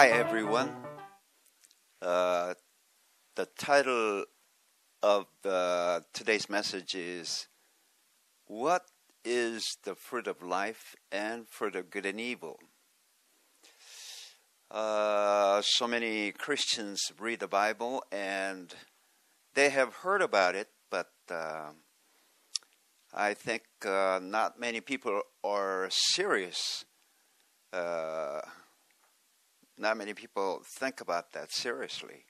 Hi, everyone. Uh, the title of today's message is What is the Fruit of Life and Fruit of Good and Evil? So many Christians read the Bible and they have heard about it, but I think not many people are serious. Not many people think about that seriously.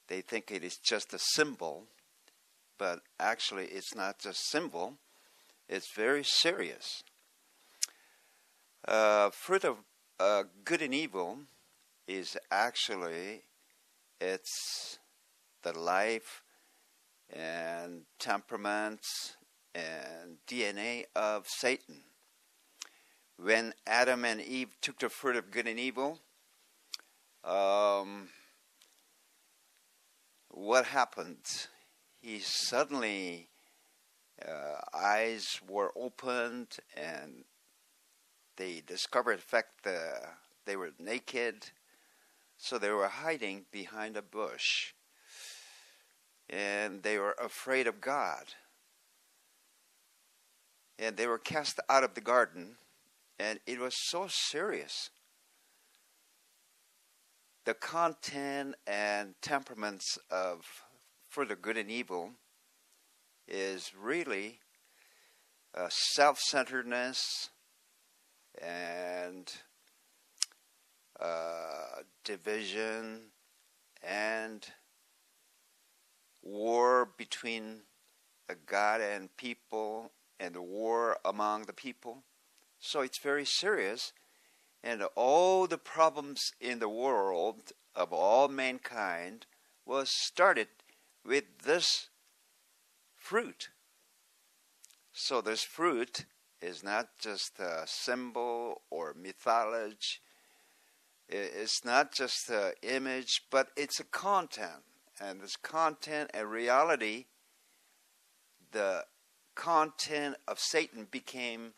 They think it is just a symbol, but actually it's not just a symbol. It's very serious. Fruit of good and evil is actually, it's the life and temperaments and DNA of Satan. When Adam and Eve took the fruit of good and evil, what happened? He suddenly, eyes were opened and they discovered, in fact, they were naked. So they were hiding behind a bush. And they were afraid of God. And they were cast out of the garden. And it was so serious. The content and temperaments of fruit of good and evil is really self-centeredness and division and war between God and people and the war among the people. So it's very serious. And all the problems in the world of all mankind was started with this fruit. So this fruit is not just a symbol or mythology. It's not just an image, but it's a content. And this content and reality, the content of Satan became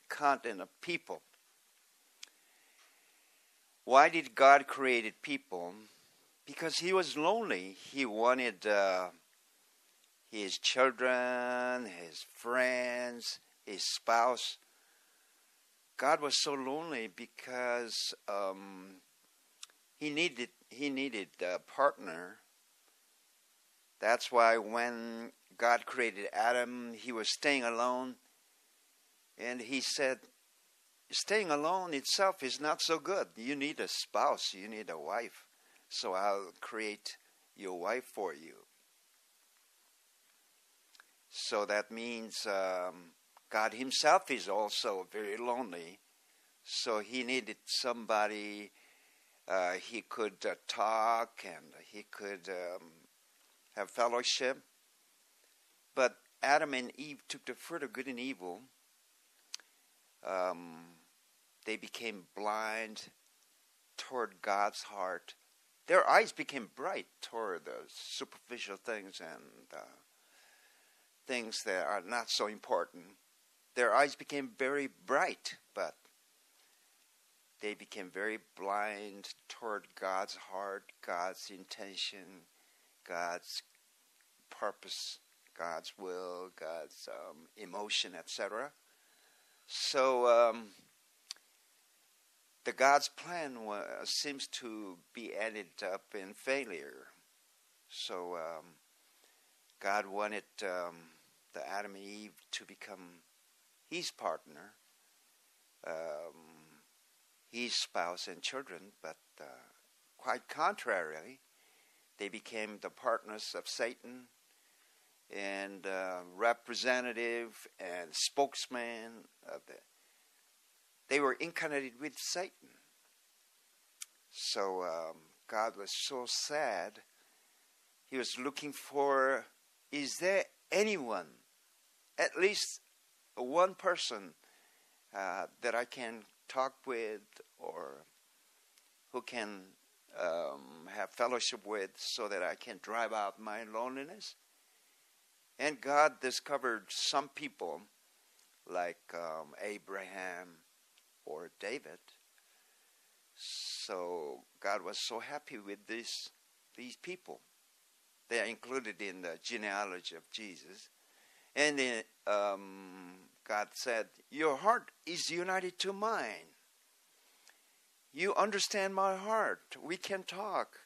content of people. Why did God create people? Because he was lonely. He wanted his children, his friends, his spouse. God was so lonely because he needed a partner. That's why when God created Adam, he was staying alone. And he said, staying alone itself is not so good. You need a spouse. You need a wife. So I'll create your wife for you. So that means God himself is also very lonely. So he needed somebody he could talk and he could have fellowship. But Adam and Eve took the fruit of good and evil. They became blind toward God's heart. Their eyes became bright toward the superficial things and things that are not so important. Their eyes became very bright, but they became very blind toward God's heart, God's intention, God's purpose, God's will, God's emotion, etc. So the God's plan seems to be ended up in failure. So God wanted the Adam and Eve to become his partner, his spouse and children, but quite contrarily, they became the partners of Satan and representative and spokesman of they were incarnated with Satan. So God was so sad. He was looking for, is there anyone, at least one person that I can talk with or who can have fellowship with so that I can drive out my loneliness? And God discovered some people like Abraham or David. So God was so happy with these people. They are included in the genealogy of Jesus. And then, God said, your heart is united to mine. You understand my heart. We can talk.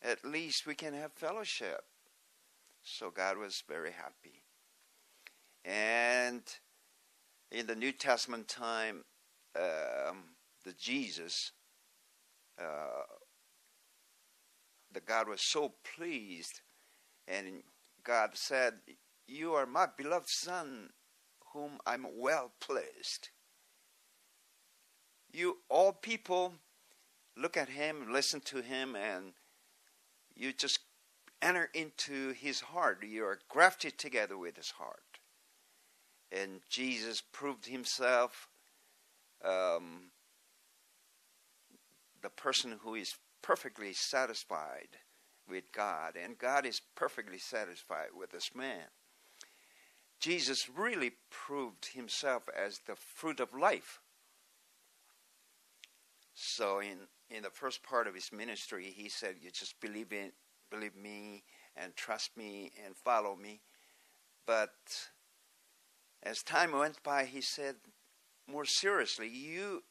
At least we can have fellowship. So God was very happy. And in the New Testament time, the Jesus, the God was so pleased, and God said, you are my beloved Son, whom I'm well pleased. You, all people, look at him, listen to him, and you just enter into his heart. You are grafted together with his heart. And Jesus proved himself the person who is perfectly satisfied with God, and God is perfectly satisfied with this man. Jesus really proved himself as the fruit of life. So in the first part of his ministry, he said, you just believe me and trust me and follow me. But as time went by, he said more seriously, you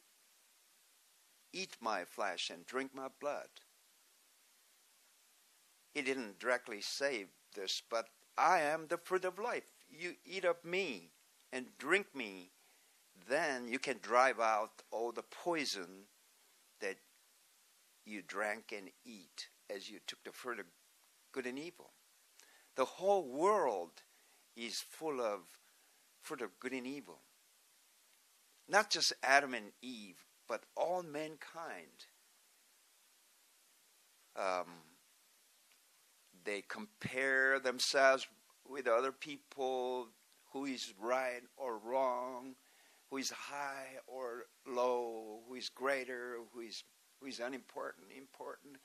eat my flesh and drink my blood. He didn't directly say this, but I am the fruit of life. You eat of me and drink me, then you can drive out all the poison that you drank and eat as you took the fruit of good and evil. The whole world is full of fruit of good and evil. Not just Adam and Eve, but all mankind. They compare themselves with other people, who is right or wrong, who is high or low, who is greater, who is unimportant, important.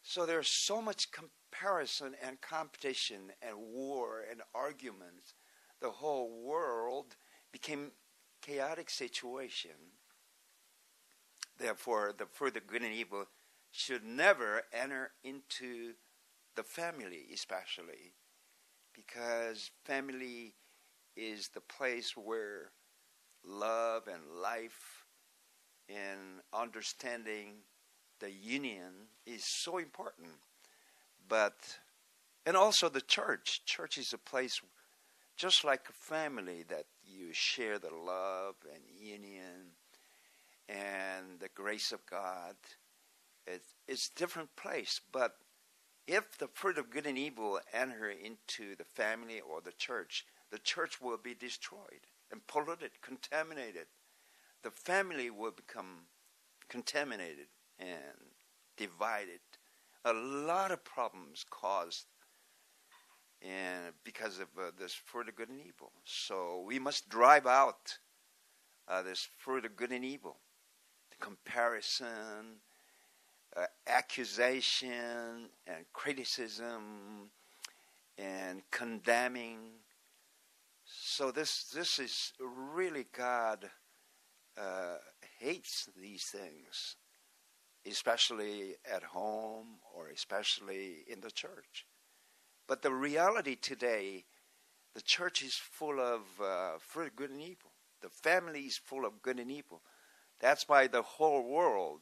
So there's so much comparison and competition and war and arguments. The whole world became a chaotic situation. Therefore, the fruit of good and evil should never enter into the family, especially, because family is the place where love and life and understanding the union is so important. And also the church. Church is a place just like a family that you share the love and union and the grace of God. It's a different place. But if the fruit of good and evil enter into the family or the church will be destroyed and polluted, contaminated. The family will become contaminated and divided. A lot of problems caused because of this fruit of good and evil. So we must drive out this fruit of good and evil. The comparison, accusation, and criticism, and condemning. So this is really, God hates these things, especially at home or especially in the church. But the reality today, the church is full of fruit of good and evil. The family is full of good and evil. That's why the whole world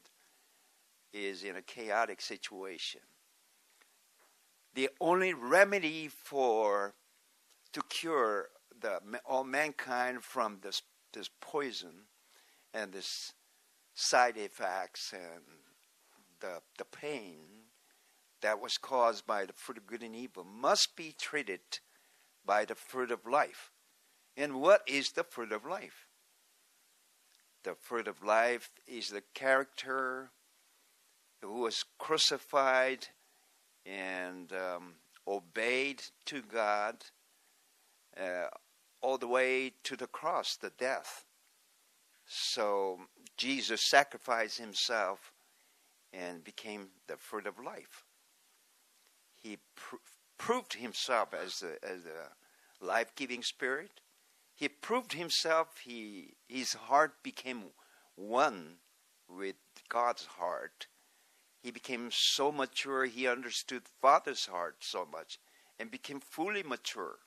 is in a chaotic situation. The only remedy to cure all mankind from this poison and this side effects and the pain that was caused by the fruit of good and evil must be treated by the fruit of life. And what is the fruit of life? The fruit of life is the character who was crucified and obeyed to God all the way to the cross, the death. So Jesus sacrificed himself and became the fruit of life. He proved himself as a life-giving spirit. He proved himself. His heart became one with God's heart. He became so mature, he understood Father's heart so much and became fully mature.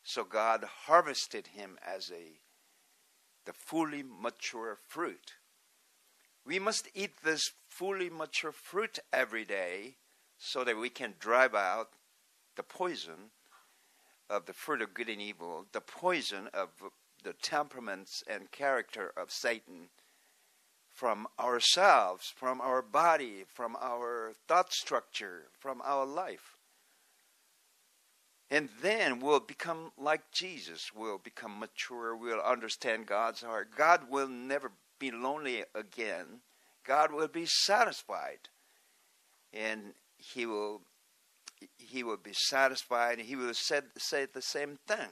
So God harvested him as the fully mature fruit. We must eat this fully mature fruit every day so that we can drive out the poison of the fruit of good and evil, the poison of the temperaments and character of Satan from ourselves, from our body, from our thought structure, from our life. And then we'll become like Jesus. We'll become mature. We'll understand God's heart. God will never be lonely again. God will be satisfied. And He will be satisfied. He will say the same thing.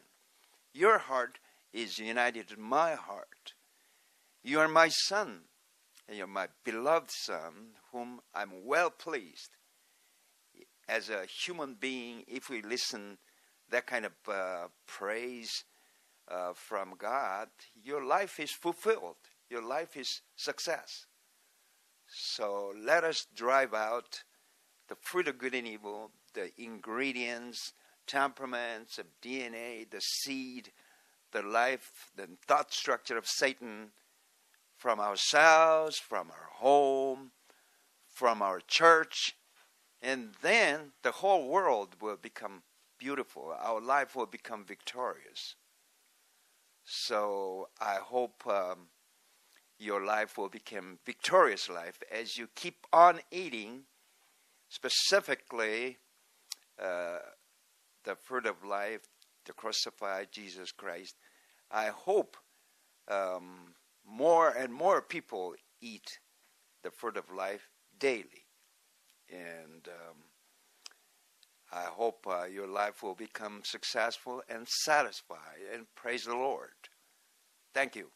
Your heart is united to my heart. You are my son, and you're my beloved son, whom I'm well pleased. As a human being, if we listen that kind of praise from God, your life is fulfilled. Your life is success. So let us drive out the fruit of good and evil, the ingredients, temperaments of DNA, the seed, the life, the thought structure of Satan from ourselves, from our home, from our church, and then the whole world will become beautiful. Our life will become victorious. So I hope your life will become victorious life as you keep on eating, specifically the fruit of life, the crucified Jesus Christ. I hope more and more people eat the fruit of life daily. And I hope your life will become successful and satisfied. And praise the Lord. Thank you.